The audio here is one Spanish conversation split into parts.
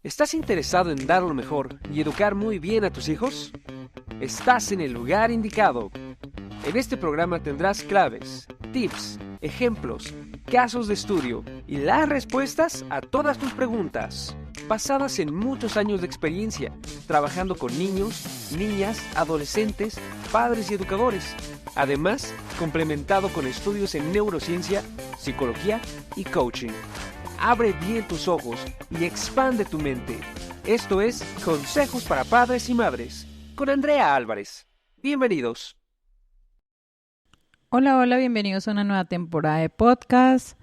¿Estás interesado en dar lo mejor y educar muy bien a tus hijos? Estás en el lugar indicado. En este programa tendrás claves, tips, ejemplos, casos de estudio y las respuestas a todas tus preguntas, basadas en muchos años de experiencia, trabajando con niños, niñas, adolescentes, padres y educadores. Además, complementado con estudios en neurociencia, psicología y coaching. Abre bien tus ojos y expande tu mente. Esto es Consejos para Padres y Madres, con Andrea Álvarez. Bienvenidos. Hola, bienvenidos a una nueva temporada de podcast.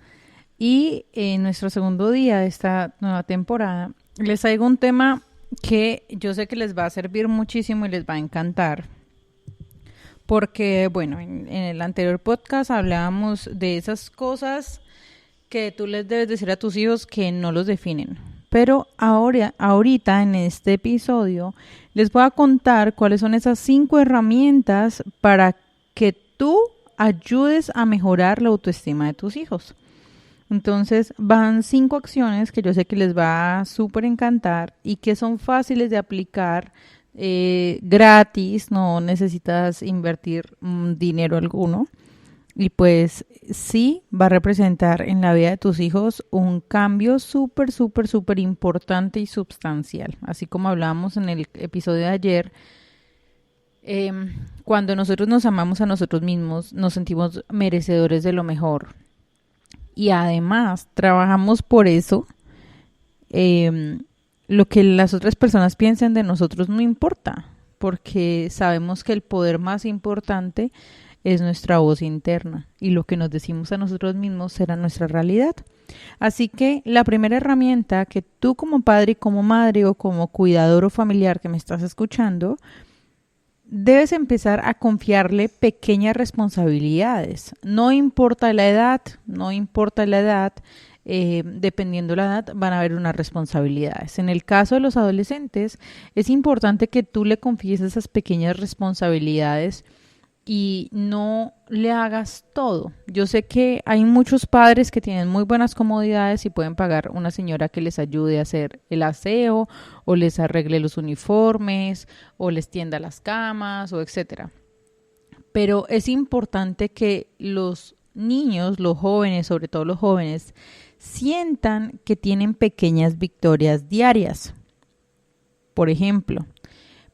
Y en nuestro segundo día de esta nueva temporada les traigo un tema que yo sé que les va a servir muchísimo y les va a encantar. Porque, bueno, en el anterior podcast hablábamos de esas cosas que tú les debes decir a tus hijos que no los definen. Pero ahorita en este episodio les voy a contar cuáles son esas 5 herramientas para que tú ayudes a mejorar la autoestima de tus hijos. Entonces van 5 acciones que yo sé que les va a súper encantar y que son fáciles de aplicar gratis, no necesitas invertir dinero alguno. Y pues sí va a representar en la vida de tus hijos un cambio súper importante y sustancial. Así como hablábamos en el episodio de ayer, cuando nosotros nos amamos a nosotros mismos, nos sentimos merecedores de lo mejor. Y además trabajamos por eso. Lo que las otras personas piensen de nosotros no importa, porque sabemos que el poder más importante es nuestra voz interna y lo que nos decimos a nosotros mismos será nuestra realidad. Así que la primera herramienta que tú como padre, como madre o como cuidador o familiar que me estás escuchando, debes empezar a confiarle pequeñas responsabilidades. No importa la edad, dependiendo de la edad, van a haber unas responsabilidades. En el caso de los adolescentes, es importante que tú le confíes esas pequeñas responsabilidades y no le hagas todo. Yo sé que hay muchos padres que tienen muy buenas comodidades y pueden pagar una señora que les ayude a hacer el aseo o les arregle los uniformes o les tienda las camas o etcétera. Pero es importante que los niños, los jóvenes, sobre todo los jóvenes, sientan que tienen pequeñas victorias diarias. Por ejemplo,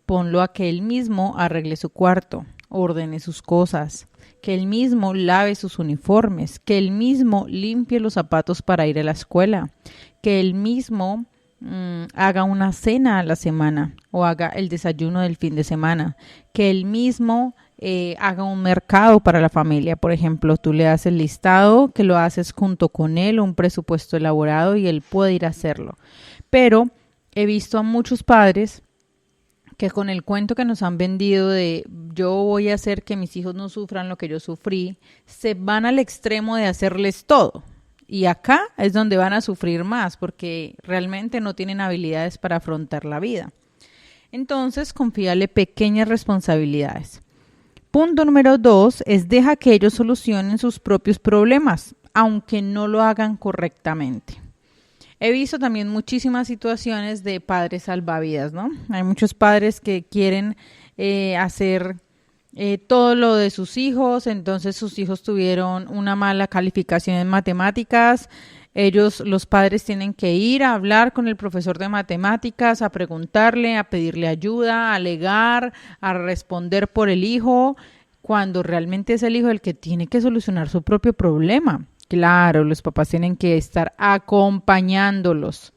ponlo a que él mismo arregle su cuarto, ordene sus cosas, que él mismo lave sus uniformes, que él mismo limpie los zapatos para ir a la escuela, que él mismo haga una cena a la semana o haga el desayuno del fin de semana, que él mismo haga un mercado para la familia. Por ejemplo, tú le das el listado, que lo haces junto con él, un presupuesto elaborado y él puede ir a hacerlo. Pero he visto a muchos padres que con el cuento que nos han vendido de yo voy a hacer que mis hijos no sufran lo que yo sufrí, se van al extremo de hacerles todo. Y acá es donde van a sufrir más porque realmente no tienen habilidades para afrontar la vida. Entonces, confíale pequeñas responsabilidades. Punto número 2 es deja que ellos solucionen sus propios problemas, aunque no lo hagan correctamente. He visto también muchísimas situaciones de padres salvavidas, ¿no? Hay muchos padres que quieren hacer todo lo de sus hijos, entonces sus hijos tuvieron una mala calificación en matemáticas. Los padres tienen que ir a hablar con el profesor de matemáticas, a preguntarle, a pedirle ayuda, a alegar, a responder por el hijo, cuando realmente es el hijo el que tiene que solucionar su propio problema. Claro, los papás tienen que estar acompañándolos,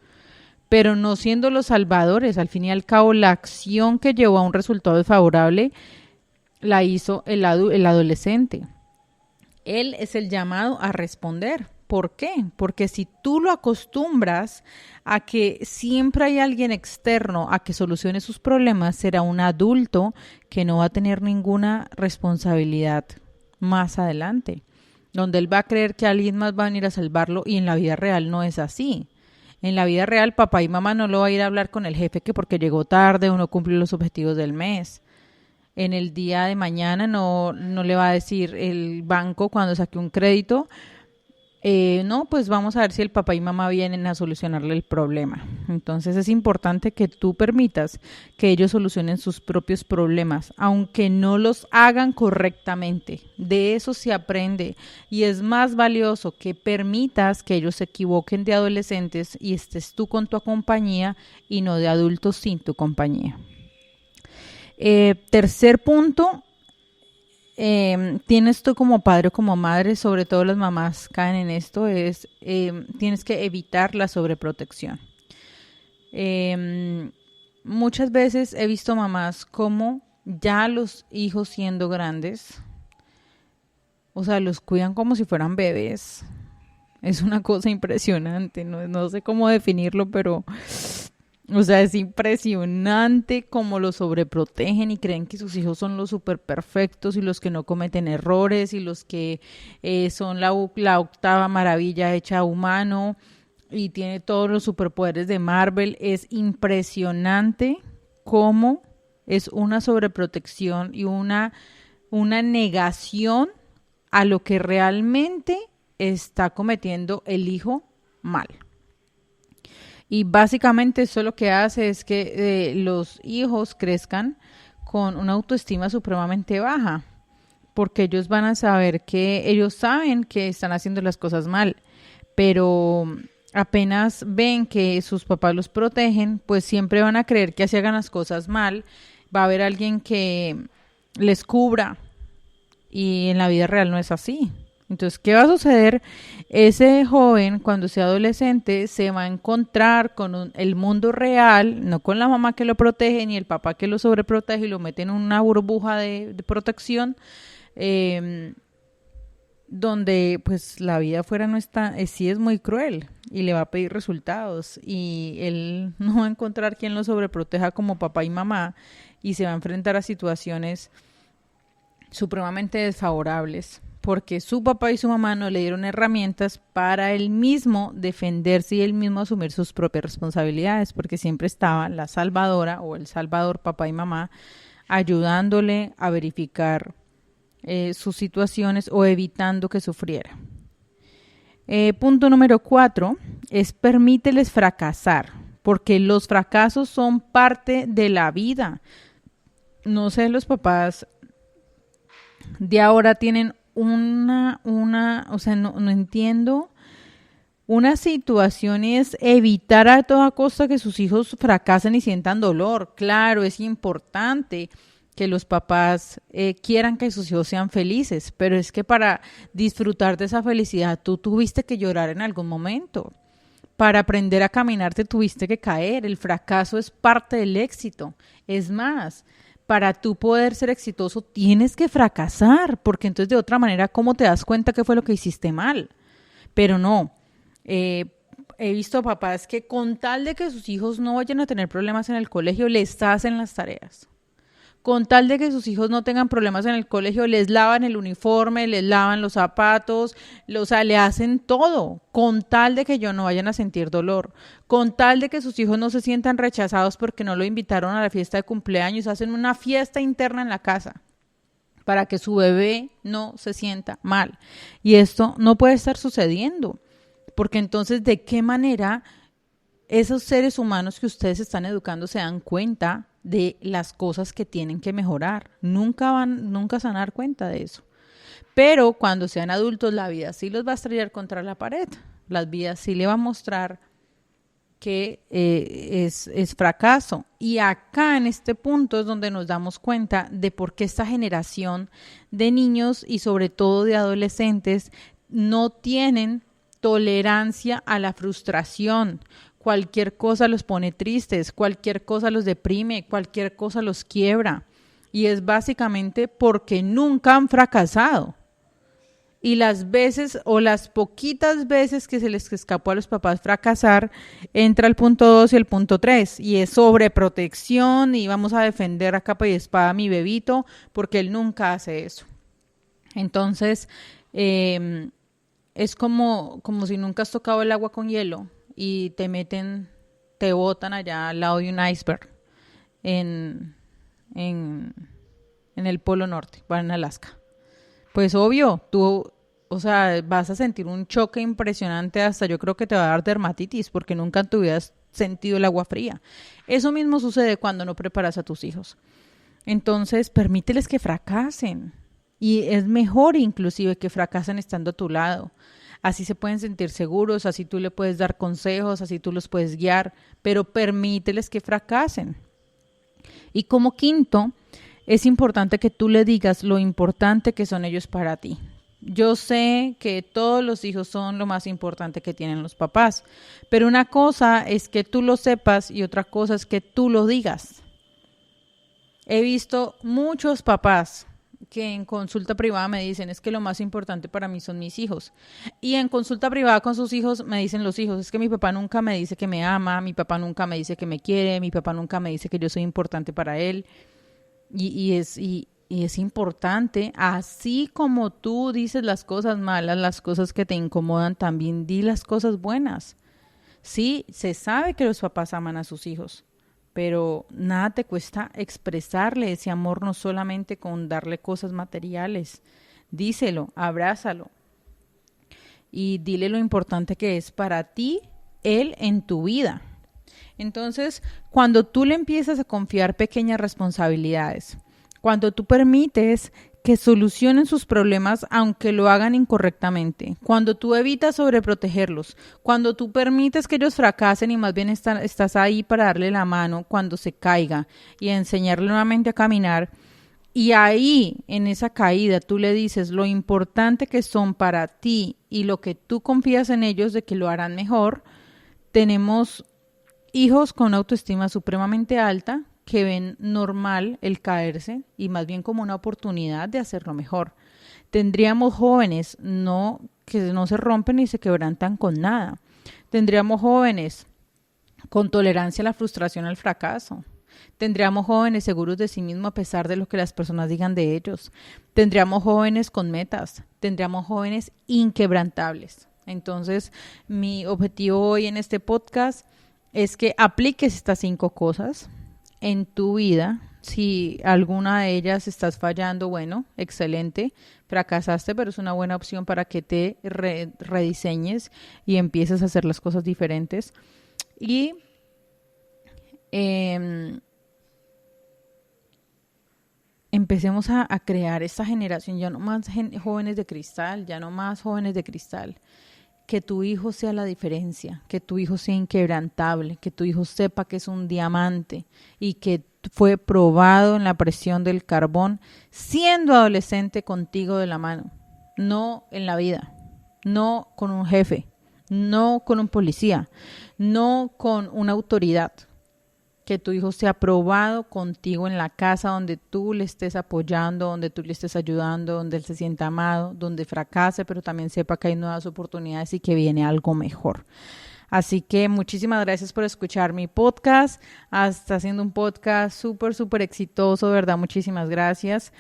pero no siendo los salvadores. Al fin y al cabo, la acción que llevó a un resultado desfavorable la hizo el adolescente. Él es el llamado a responder. ¿Por qué? Porque si tú lo acostumbras a que siempre hay alguien externo a que solucione sus problemas, será un adulto que no va a tener ninguna responsabilidad más adelante, donde él va a creer que alguien más va a venir a salvarlo y en la vida real no es así. En la vida real, papá y mamá no lo va a ir a hablar con el jefe que porque llegó tarde o no cumplió los objetivos del mes. En el día de mañana no le va a decir el banco cuando saque un crédito, No, pues vamos a ver si el papá y mamá vienen a solucionarle el problema. Entonces es importante que tú permitas que ellos solucionen sus propios problemas, aunque no los hagan correctamente. De eso se aprende y es más valioso que permitas que ellos se equivoquen de adolescentes y estés tú con tu compañía y no de adultos sin tu compañía. Tercer punto, tienes tú como padre o como madre, sobre todo las mamás caen en esto, tienes que evitar la sobreprotección. Muchas veces he visto mamás como ya los hijos siendo grandes, o sea, los cuidan como si fueran bebés. Es una cosa impresionante, no sé cómo definirlo, pero o sea, es impresionante cómo los sobreprotegen y creen que sus hijos son los súper perfectos y los que no cometen errores y los que son la octava maravilla hecha humano y tiene todos los superpoderes de Marvel. Es impresionante cómo es una sobreprotección y una negación a lo que realmente está cometiendo el hijo mal. Y básicamente eso lo que hace es que los hijos crezcan con una autoestima supremamente baja, porque ellos van a saber que ellos saben que están haciendo las cosas mal, pero apenas ven que sus papás los protegen, pues siempre van a creer que así hagan las cosas mal, va a haber alguien que les cubra y en la vida real no es así. Entonces, ¿qué va a suceder? Ese joven, cuando sea adolescente, se va a encontrar con el mundo real, no con la mamá que lo protege ni el papá que lo sobreprotege y lo mete en una burbuja de protección, donde pues la vida afuera no está, sí es muy cruel y le va a pedir resultados y él no va a encontrar quien lo sobreproteja como papá y mamá y se va a enfrentar a situaciones supremamente desfavorables porque su papá y su mamá no le dieron herramientas para él mismo defenderse y él mismo asumir sus propias responsabilidades, porque siempre estaba la salvadora o el salvador, papá y mamá, ayudándole a verificar sus situaciones o evitando que sufriera. Punto número 4 es permíteles fracasar, porque los fracasos son parte de la vida. No sé, los papás de ahora tienen o sea, no entiendo. Una situación es evitar a toda costa que sus hijos fracasen y sientan dolor. Claro, es importante que los papás quieran que sus hijos sean felices, pero es que para disfrutar de esa felicidad tú tuviste que llorar en algún momento. Para aprender a caminar te tuviste que caer. El fracaso es parte del éxito. Es más, para tú poder ser exitoso tienes que fracasar, porque entonces de otra manera, ¿cómo te das cuenta qué fue lo que hiciste mal? Pero no, he visto papás que con tal de que sus hijos no vayan a tener problemas en el colegio, les hacen las tareas. Con tal de que sus hijos no tengan problemas en el colegio, les lavan el uniforme, les lavan los zapatos, o sea, le hacen todo, con tal de que ellos no vayan a sentir dolor, con tal de que sus hijos no se sientan rechazados porque no lo invitaron a la fiesta de cumpleaños, hacen una fiesta interna en la casa para que su bebé no se sienta mal. Y esto no puede estar sucediendo, porque entonces, ¿de qué manera esos seres humanos que ustedes están educando se dan cuenta de las cosas que tienen que mejorar? Nunca se van a dar cuenta de eso. Pero cuando sean adultos, la vida sí los va a estrellar contra la pared. La vida sí le va a mostrar que es fracaso. Y acá en este punto es donde nos damos cuenta de por qué esta generación de niños y sobre todo de adolescentes no tienen tolerancia a la frustración. Cualquier cosa los pone tristes, cualquier cosa los deprime, cualquier cosa los quiebra. Y es básicamente porque nunca han fracasado. Y las veces o las poquitas veces que se les escapó a los papás fracasar, entra el punto 2 y el punto 3. Y es sobreprotección y vamos a defender a capa y espada a mi bebito porque él nunca hace eso. Entonces, es como si nunca has tocado el agua con hielo y te botan allá al lado de un iceberg en el Polo Norte, en Alaska. Pues obvio, tú o sea, vas a sentir un choque impresionante, hasta yo creo que te va a dar dermatitis porque nunca en tu vida has sentido el agua fría. Eso mismo sucede cuando no preparas a tus hijos. Entonces, permíteles que fracasen. Y es mejor inclusive que fracasen estando a tu lado. Así se pueden sentir seguros, así tú le puedes dar consejos, así tú los puedes guiar, pero permíteles que fracasen. Y como quinto, es importante que tú le digas lo importante que son ellos para ti. Yo sé que todos los hijos son lo más importante que tienen los papás, pero una cosa es que tú lo sepas y otra cosa es que tú lo digas. He visto muchos papás que en consulta privada me dicen, es que lo más importante para mí son mis hijos. Y en consulta privada con sus hijos me dicen los hijos, es que mi papá nunca me dice que me ama, mi papá nunca me dice que me quiere, mi papá nunca me dice que yo soy importante para él. Y es importante, así como tú dices las cosas malas, las cosas que te incomodan, también di las cosas buenas. Sí, se sabe que los papás aman a sus hijos, pero nada te cuesta expresarle ese amor, no solamente con darle cosas materiales. Díselo, abrázalo y dile lo importante que es para ti él en tu vida. Entonces, cuando tú le empiezas a confiar pequeñas responsabilidades, cuando tú permites que solucionen sus problemas aunque lo hagan incorrectamente, cuando tú evitas sobreprotegerlos, cuando tú permites que ellos fracasen y más bien estás ahí para darle la mano cuando se caiga y enseñarle nuevamente a caminar, y ahí en esa caída tú le dices lo importante que son para ti y lo que tú confías en ellos de que lo harán mejor, tenemos hijos con autoestima supremamente alta que ven normal el caerse y más bien como una oportunidad de hacerlo mejor. Tendríamos jóvenes que no se rompen ni se quebrantan con nada. Tendríamos jóvenes con tolerancia a la frustración, al fracaso. Tendríamos jóvenes seguros de sí mismos a pesar de lo que las personas digan de ellos. Tendríamos jóvenes con metas. Tendríamos jóvenes inquebrantables. Entonces, mi objetivo hoy en este podcast es que apliques estas 5 cosas en tu vida. Si alguna de ellas estás fallando, bueno, excelente, fracasaste, pero es una buena opción para que te rediseñes y empieces a hacer las cosas diferentes. Y empecemos a crear esta generación, ya no más jóvenes de cristal, ya no más jóvenes de cristal. Que tu hijo sea la diferencia, que tu hijo sea inquebrantable, que tu hijo sepa que es un diamante y que fue probado en la presión del carbón siendo adolescente contigo de la mano, no en la vida, no con un jefe, no con un policía, no con una autoridad. Que tu hijo sea probado contigo en la casa donde tú le estés apoyando, donde tú le estés ayudando, donde él se sienta amado, donde fracase, pero también sepa que hay nuevas oportunidades y que viene algo mejor. Así que muchísimas gracias por escuchar mi podcast. Está haciendo un podcast súper exitoso, ¿verdad? Muchísimas gracias.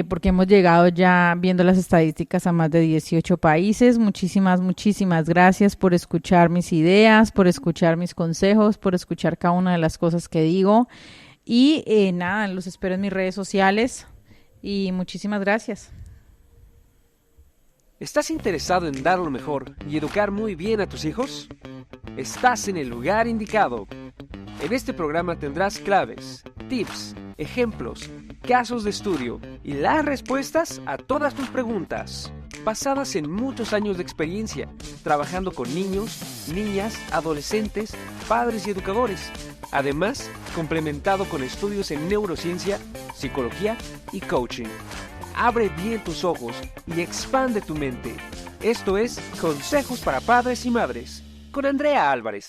Porque hemos llegado ya, viendo las estadísticas, a más de 18 países. Muchísimas gracias por escuchar mis ideas, por escuchar mis consejos, por escuchar cada una de las cosas que digo. Y nada, los espero en mis redes sociales y muchísimas gracias. ¿Estás interesado en dar lo mejor y educar muy bien a tus hijos? Estás en el lugar indicado. En este programa tendrás claves, tips, ejemplos, casos de estudio y las respuestas a todas tus preguntas, basadas en muchos años de experiencia, trabajando con niños, niñas, adolescentes, padres y educadores. Además, complementado con estudios en neurociencia, psicología y coaching. Abre bien tus ojos y expande tu mente. Esto es Consejos para Padres y Madres, con Andrea Álvarez.